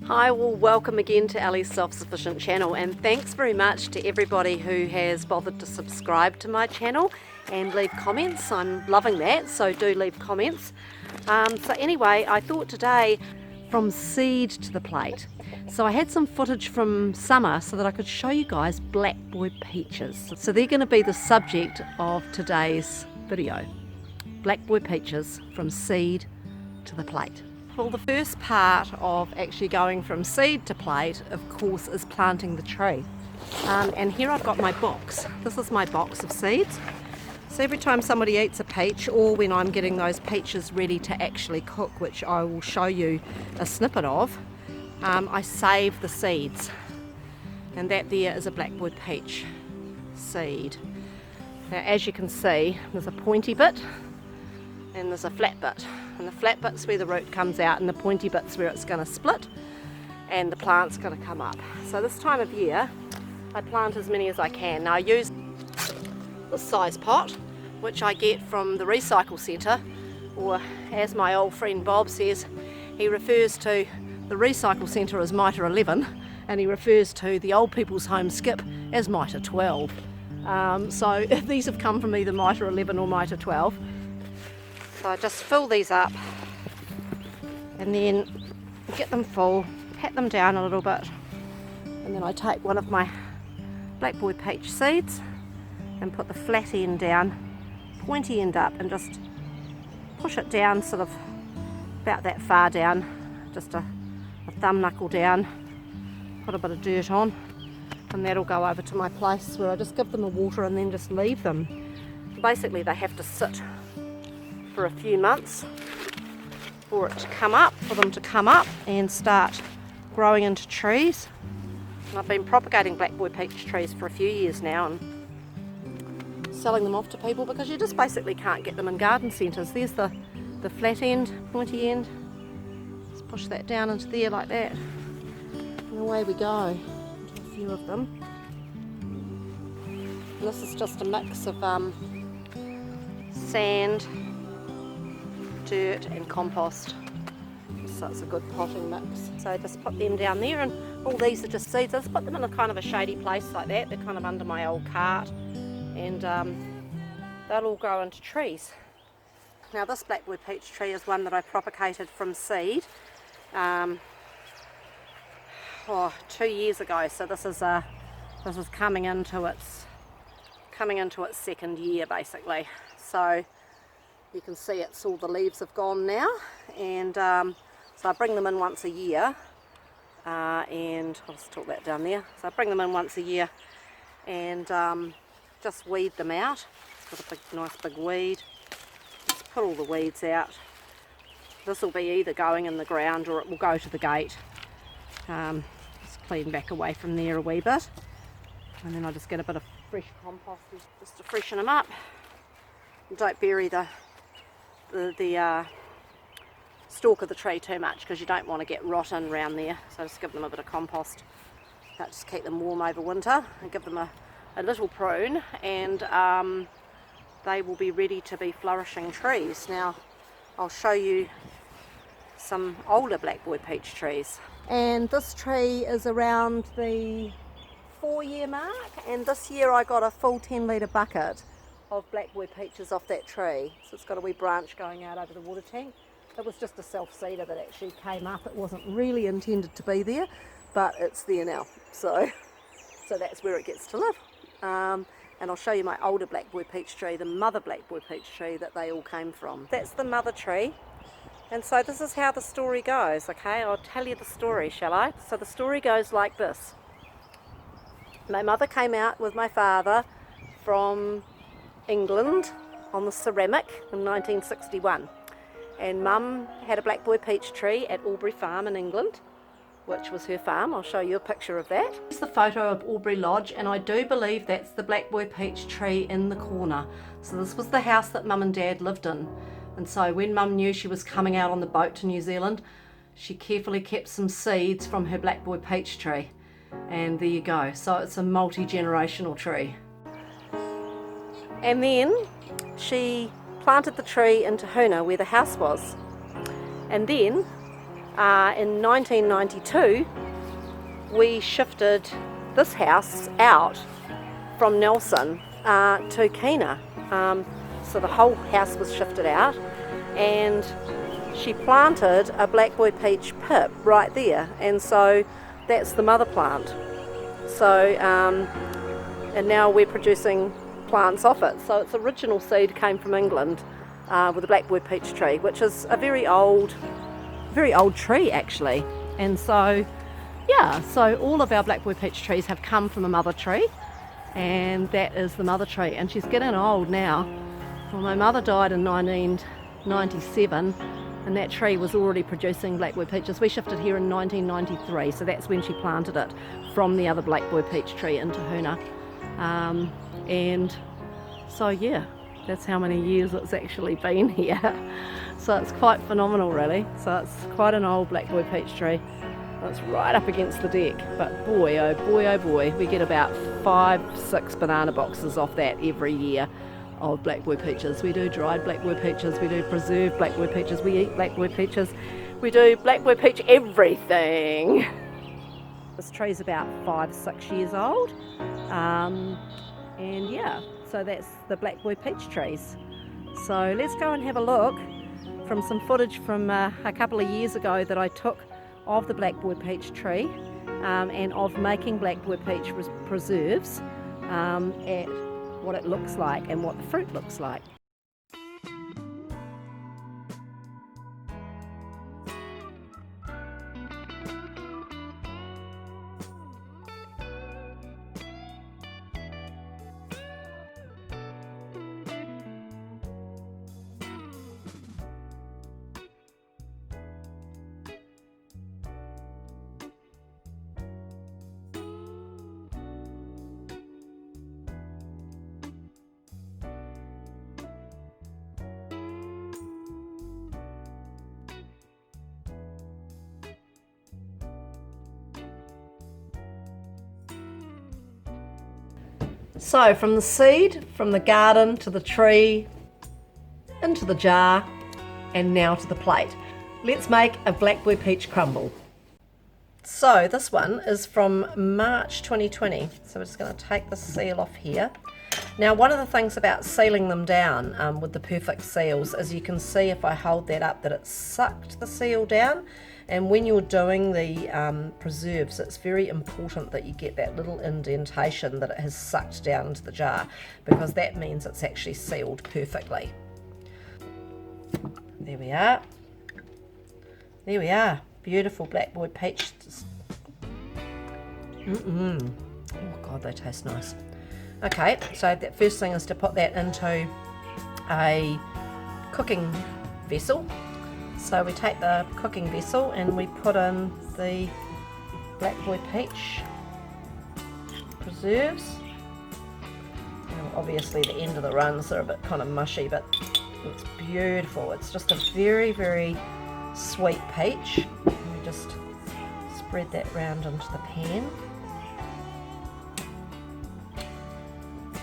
Hi, well, welcome again to Ali's Self-Sufficient channel, and thanks very much to everybody who has bothered to subscribe to my channel and leave comments. I'm loving that, so do leave comments. So anyway, I thought today, from seed to the plate. So I had some footage from summer so that I could show you guys blackboard peaches. So they're going to be the subject of today's video. Blackboard peaches from seed to the plate. Well, the first part of actually going from seed to plate, of course, is planting the tree. And here I've got my box. This is my box of seeds. So every time somebody eats a peach, or when I'm getting those peaches ready to actually cook, which I will show you a snippet of, I save the seeds. And that there is a blackwood peach seed. Now, as you can see, there's a pointy bit and there's a flat bit. And the flat bit's where the root comes out, and the pointy bit's where it's going to split and the plant's going to come up. So this time of year I plant as many as I can. Now I use this size pot, which I get from the recycle centre, or as my old friend Bob says, he refers to the recycle centre as mitre 11 and he refers to the old people's home skip as mitre 12. So these have come from either mitre 11 or mitre 12. So I just fill these up and then get them full, pat them down a little bit, and then I take one of my blackboard peach seeds and put the flat end down, pointy end up, and just push it down sort of about that far down, just a thumb knuckle down, put a bit of dirt on, and that'll go over to my place where I just give them a water and then just leave them. Basically they have to sit for a few months for them to come up and start growing into trees. And I've been propagating blackboard peach trees for a few years now and selling them off to people because you just basically can't get them in garden centres. There's the flat end, pointy end. Just push that down into there like that, and away we go into a few of them. And this is just a mix of sand, dirt and compost, so it's a good potting mix. So just put them down there, and all these are just seeds. I just put them in a kind of a shady place like that. They're kind of under my old cart, and they'll all grow into trees. Now this blackwood peach tree is one that I propagated from seed 2 years ago, so this is coming into its second year basically. So you can see all the leaves have gone now, and so I bring them in once a year, and I'll just talk that down there. So I bring them in once a year and just weed them out. It's got a nice big weed. Just put all the weeds out. This will be either going in the ground or it will go to the gate. Just clean back away from there a wee bit, and then I just get a bit of fresh compost just to freshen them up. And don't bury the stalk of the tree too much because you don't want to get rotten around there. So just give them a bit of compost. That just keep them warm over winter, and give them a little prune, and they will be ready to be flourishing trees. Now I'll show you some older blackboard peach trees, and this tree is around the 4-year mark, and this year I got a full 10-litre bucket of blackboard peaches off that tree. So it's got a wee branch going out over the water tank. It was just a self-seeder that actually came up. It wasn't really intended to be there, but it's there now. So that's where it gets to live. And I'll show you my older blackboard peach tree, the mother blackboard peach tree that they all came from. That's the mother tree. And so this is how the story goes, okay? I'll tell you the story, shall I? So the story goes like this. My mother came out with my father from England on the ceramic in 1961, and Mum had a blackboard peach tree at Albury Farm in England, which was her farm. I'll show you a picture of that. Here's the photo of Albury Lodge, and I do believe that's the blackboard peach tree in the corner. So this was the house that Mum and Dad lived in, and so when Mum knew she was coming out on the boat to New Zealand, she carefully kept some seeds from her blackboard peach tree, and there you go. So it's a multi-generational tree. And then she planted the tree into Hoona where the house was, and then in 1992 we shifted this house out from Nelson to Kina. So the whole house was shifted out, and she planted a blackberry peach pip right there, and so that's the mother plant. So and now we're producing plants off it. So its original seed came from England with a blackberry peach tree, which is a very old tree actually. And so yeah, so all of our blackberry peach trees have come from a mother tree, and that is the mother tree, and she's getting old now. Well, my mother died in 1997, and that tree was already producing blackberry peaches. We shifted here in 1993, so that's when she planted it from the other blackberry peach tree into Hoona. And so yeah, that's how many years it's actually been here. So it's quite phenomenal really. So it's quite an old blackberry peach tree. It's right up against the deck, but boy oh boy oh boy, we get about 5-6 banana boxes off that every year of blackberry peaches. We do dried blackberry peaches, we do preserved blackberry peaches, we eat blackberry peaches, we do blackberry peach everything. This tree's about 5-6 years old, and yeah, so that's the blackberry peach trees. So let's go and have a look from some footage from a couple of years ago that I took of the blackberry peach tree and of making blackberry peach preserves at what it looks like and what the fruit looks like. So from the seed, from the garden to the tree, into the jar, and now to the plate. Let's make a blackberry peach crumble. So this one is from March 2020. So we're just going to take the seal off here. Now one of the things about sealing them down with the perfect seals is you can see if I hold that up that it sucked the seal down. And when you're doing the preserves, it's very important that you get that little indentation that it has sucked down into the jar, because that means it's actually sealed perfectly. There we are. There we are. Beautiful blackberry peach. Oh God, they taste nice. Okay, so the first thing is to put that into a cooking vessel. So we take the cooking vessel and we put in the blackberry peach preserves. And obviously the end of the runs are a bit kind of mushy, but it's beautiful. It's just a very, very sweet peach. And we just spread that round into the pan.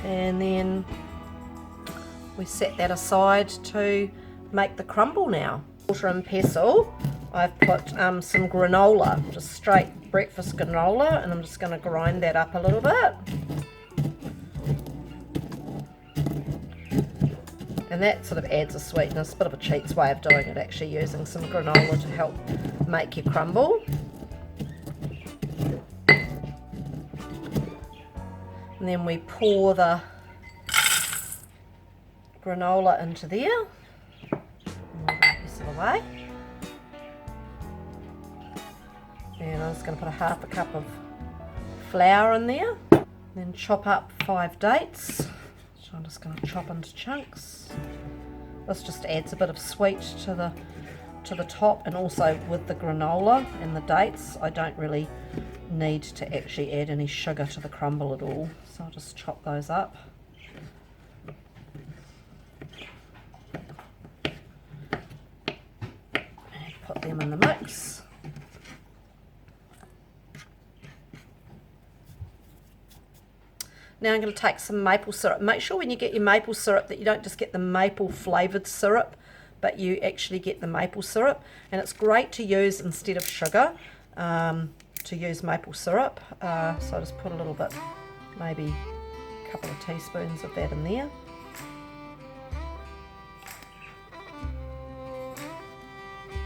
And then we set that aside to make the crumble now. Water and pestle, I've put some granola, just straight breakfast granola, and I'm just going to grind that up a little bit. And that sort of adds a sweetness, a bit of a cheat's way of doing it, actually using some granola to help make your crumble. And then we pour the granola into there. Away. And I'm just going to put a half a cup of flour in there, then chop up 5 dates, so I'm just going to chop into chunks. This just adds a bit of sweet to the top, and also with the granola and the dates I don't really need to actually add any sugar to the crumble at all, so I'll just chop those up. Put them in the mix. Now I'm going to take some maple syrup. Make sure when you get your maple syrup that you don't just get the maple flavoured syrup, but you actually get the maple syrup, and it's great to use instead of sugar, to use maple syrup. So I just put a little bit, maybe a couple of teaspoons of that in there.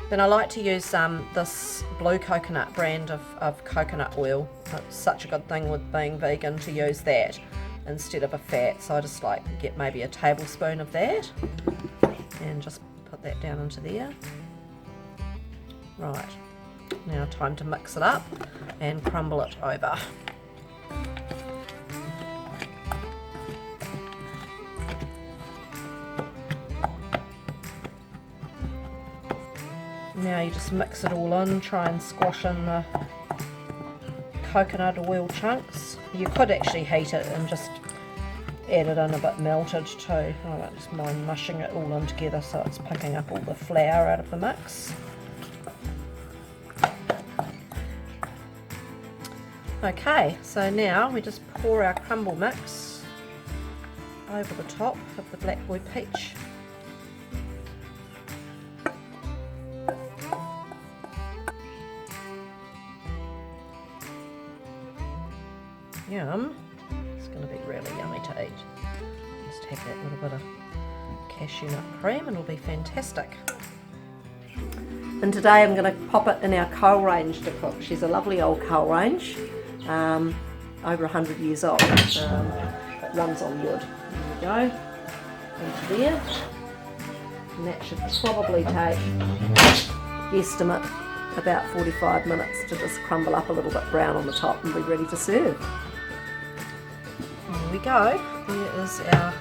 Then I like to use this blue coconut brand of coconut oil. It's such a good thing with being vegan to use that instead of a fat. So I just like to get maybe a tablespoon of that and just put that down into there. Right, now time to mix it up and crumble it over. Now you just mix it all in, try and squash in the coconut oil chunks. You could actually heat it and just add it in a bit melted too. I don't just mind mushing it all in together so it's picking up all the flour out of the mix. Okay, so now we just pour our crumble mix over the top of the black boy peach. Yum. It's going to be really yummy to eat. Just have that little bit of cashew nut cream and it'll be fantastic. And today I'm going to pop it in our coal range to cook. She's a lovely old coal range, over 100 years old. It runs on wood. There we go. Into there. And that should probably take, guesstimate, about 45 minutes to just crumble up a little bit brown on the top and be ready to serve. There we go, there is our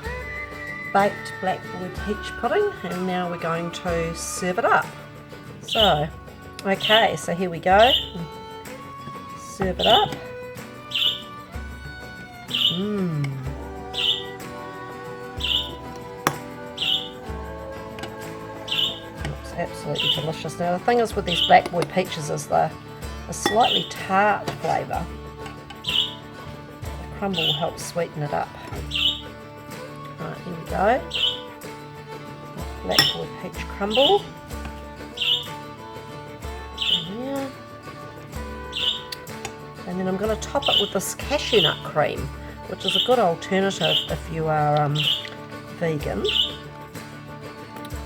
baked black boy peach pudding, and now we're going to serve it up. So, okay, so here we go, serve it up. Looks absolutely delicious. Now the thing is with these black boy peaches is they're a slightly tart flavour. Crumble will help sweeten it up. Right, here we go. Black boy peach crumble. There. And then I'm going to top it with this cashew nut cream, which is a good alternative if you are vegan.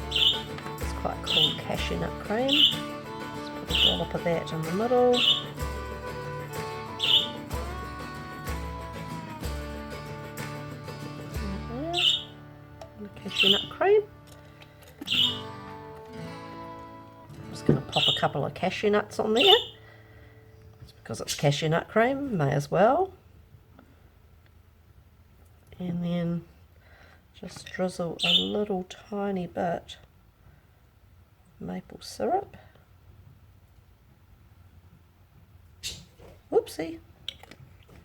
It's quite cool, cashew nut cream. Just put a dollop of that in the middle. Cashew nut cream. I'm just going to pop a couple of cashew nuts on there. It's because it's cashew nut cream, may as well. And then just drizzle a little tiny bit of maple syrup. Whoopsie. A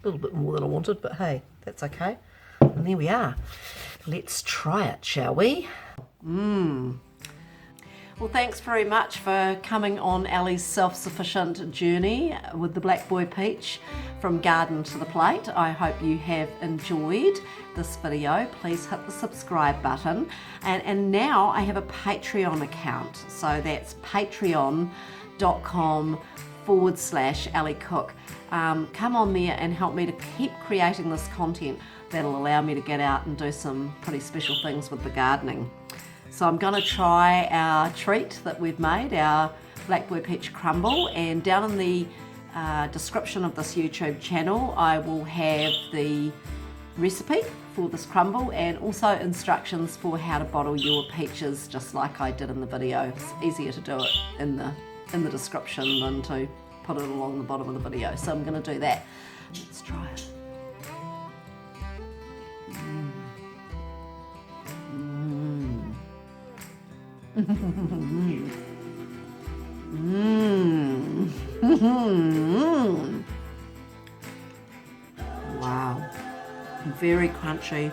little bit more than I wanted, but hey, that's okay. And there we are. Let's try it, shall we? Well, thanks very much for coming on Ali's self-sufficient journey with the Black Boy Peach from garden to the plate. I hope you have enjoyed this video. Please hit the subscribe button. And now I have a Patreon account. So that's patreon.com/Ali Cook. Come on there and help me to keep creating this content that'll allow me to get out and do some pretty special things with the gardening. So I'm going to try our treat that we've made, our Black Boy Peach Crumble, and down in the description of this YouTube channel I will have the recipe for this crumble and also instructions for how to bottle your peaches just like I did in the video. It's easier to do it in the description than to put it along the bottom of the video, so I'm going to do that. Let's try it. Wow, very crunchy,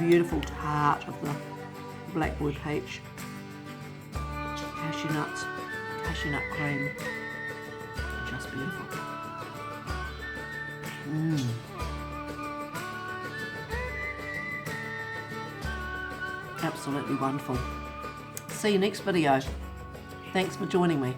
beautiful tart of the Black Boy Peach, cashew nuts, cashew nut cream, just beautiful. Absolutely wonderful. See you next video. Thanks for joining me.